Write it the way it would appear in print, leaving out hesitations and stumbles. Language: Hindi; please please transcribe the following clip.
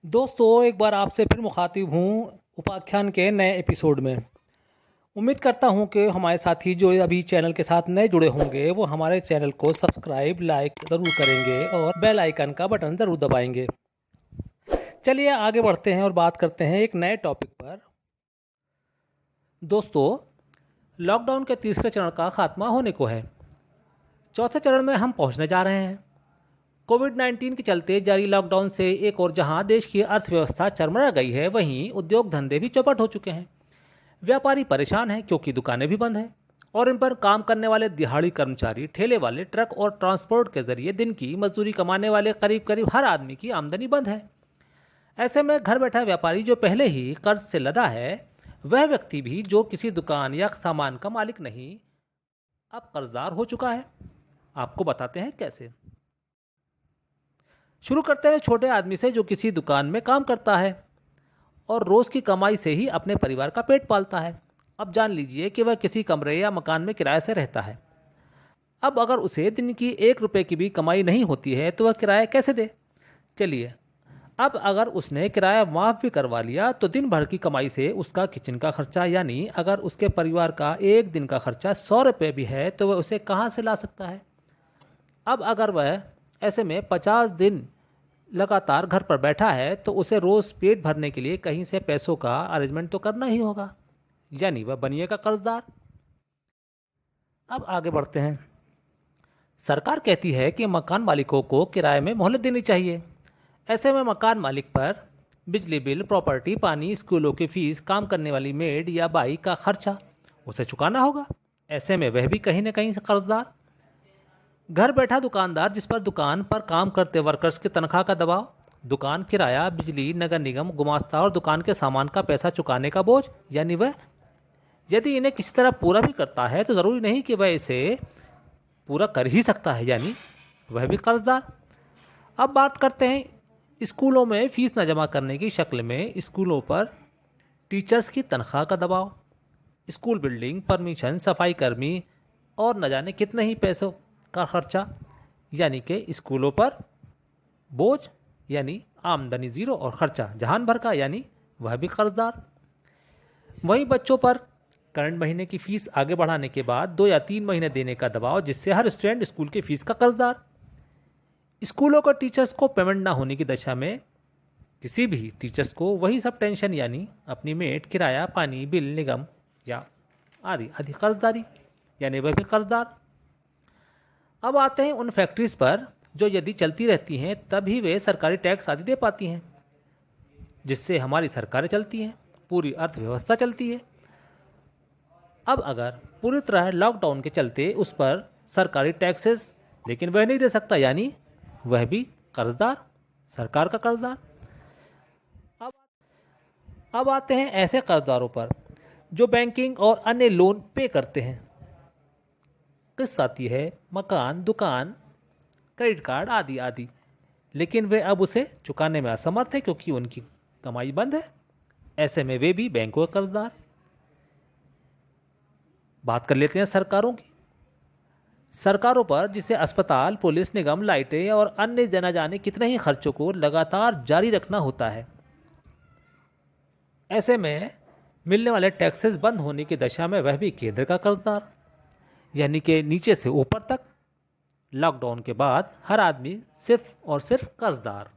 दोस्तों, एक बार आपसे फिर मुखातिब हूँ उपाख्यान के नए एपिसोड में। उम्मीद करता हूँ कि हमारे साथी जो अभी चैनल के साथ नए जुड़े होंगे वो हमारे चैनल को सब्सक्राइब लाइक ज़रूर करेंगे और बेल आइकन का बटन ज़रूर दबाएंगे। चलिए आगे बढ़ते हैं और बात करते हैं एक नए टॉपिक पर। दोस्तों, लॉकडाउन के तीसरे चरण का खात्मा होने को है। चौथे चरण में हम पहुँचने जा रहे हैं। कोविड-19 के चलते जारी लॉकडाउन से एक और जहां देश की अर्थव्यवस्था चरमरा गई है, वहीं उद्योग धंधे भी चौपट हो चुके हैं। व्यापारी परेशान हैं क्योंकि दुकानें भी बंद हैं और इन पर काम करने वाले दिहाड़ी कर्मचारी, ठेले वाले, ट्रक और ट्रांसपोर्ट के जरिए दिन की मजदूरी कमाने वाले करीब करीब हर आदमी की आमदनी बंद है। ऐसे में घर बैठा व्यापारी जो पहले ही कर्ज से लदा है, वह व्यक्ति भी जो किसी दुकान या सामान का मालिक नहीं, अब कर्जदार हो चुका है। आपको बताते हैं कैसे। शुरू करते हैं छोटे आदमी से जो किसी दुकान में काम करता है और रोज की कमाई से ही अपने परिवार का पेट पालता है। अब जान लीजिए कि वह किसी कमरे या मकान में किराए से रहता है। अब अगर उसे दिन की 1 रुपए की भी कमाई नहीं होती है तो वह किराया कैसे दे। चलिए, अब अगर उसने किराया माफ भी करवा लिया तो दिन भर की कमाई से उसका किचन का खर्चा, यानी अगर उसके परिवार का एक दिन का खर्चा 100 रुपये भी है तो वह उसे कहाँ से ला सकता है। अब अगर वह ऐसे में 50 दिन लगातार घर पर बैठा है तो उसे रोज पेट भरने के लिए कहीं से पैसों का अरेंजमेंट तो करना ही होगा, यानी वह बनिएगा कर्जदार। अब आगे बढ़ते हैं। सरकार कहती है कि मकान मालिकों को किराए में मोहलत देनी चाहिए। ऐसे में मकान मालिक पर बिजली बिल, प्रॉपर्टी, पानी, स्कूलों की फीस, काम करने वाली मेड या बाई का खर्चा उसे चुकाना होगा। ऐसे में वह भी कहीं ना कहीं से कर्जदार। घर बैठा दुकानदार जिस पर दुकान पर काम करते वर्कर्स की तनख्वाह का दबाव, दुकान किराया, बिजली, नगर निगम, गुमास्ता और दुकान के सामान का पैसा चुकाने का बोझ, यानी वह यदि इन्हें किसी तरह पूरा भी करता है तो जरूरी नहीं कि वह इसे पूरा कर ही सकता है, यानी वह भी कर्जदार। अब बात करते हैं स्कूलों में फीस न जमा करने की शक्ल में स्कूलों पर टीचर्स की तनख्वाह का दबाव, स्कूल बिल्डिंग, परमिशन, सफाई कर्मी और न जाने कितने ही पैसों का खर्चा, यानी कि स्कूलों पर बोझ, यानी आमदनी जीरो और खर्चा जहान भर का, यानी वह भी कर्जदार। वहीं बच्चों पर करंट महीने की फीस आगे बढ़ाने के बाद 2 या 3 महीने देने का दबाव, जिससे हर स्टूडेंट स्कूल की फीस का कर्जदार। स्कूलों का टीचर्स को पेमेंट ना होने की दशा में किसी भी टीचर्स को वही सब टेंशन, यानी अपनी मेट, किराया, पानी, बिल, निगम या आदि आदि कर्जदारी, यानी वह भी कर्जदार। अब आते हैं उन फैक्ट्रीज पर जो यदि चलती रहती हैं तभी वे सरकारी टैक्स आदि दे पाती हैं, जिससे हमारी सरकारें चलती हैं, पूरी अर्थव्यवस्था चलती है। अब अगर पूरी तरह लॉकडाउन के चलते उस पर सरकारी टैक्सेस लेकिन वह नहीं दे सकता, यानी वह भी कर्जदार, सरकार का कर्जदार। अब अब आते हैं ऐसे कर्जदारों पर जो बैंकिंग और अन्य लोन पे करते हैं। किस्त आती है, मकान, दुकान, क्रेडिट कार्ड आदि आदि, लेकिन वे अब उसे चुकाने में असमर्थ है क्योंकि उनकी कमाई बंद है। ऐसे में वे भी बैंकों का कर्जदार। बात कर लेते हैं सरकारों की। सरकारों पर जिसे अस्पताल, पुलिस, निगम, लाइटें और अन्य न जाने कितने ही खर्चों को लगातार जारी रखना होता है। ऐसे में मिलने वाले टैक्सेस बंद होने की दशा में वह भी केंद्र का कर्जदार, यानी कि नीचे से ऊपर तक लॉकडाउन के बाद हर आदमी सिर्फ और सिर्फ कर्जदार।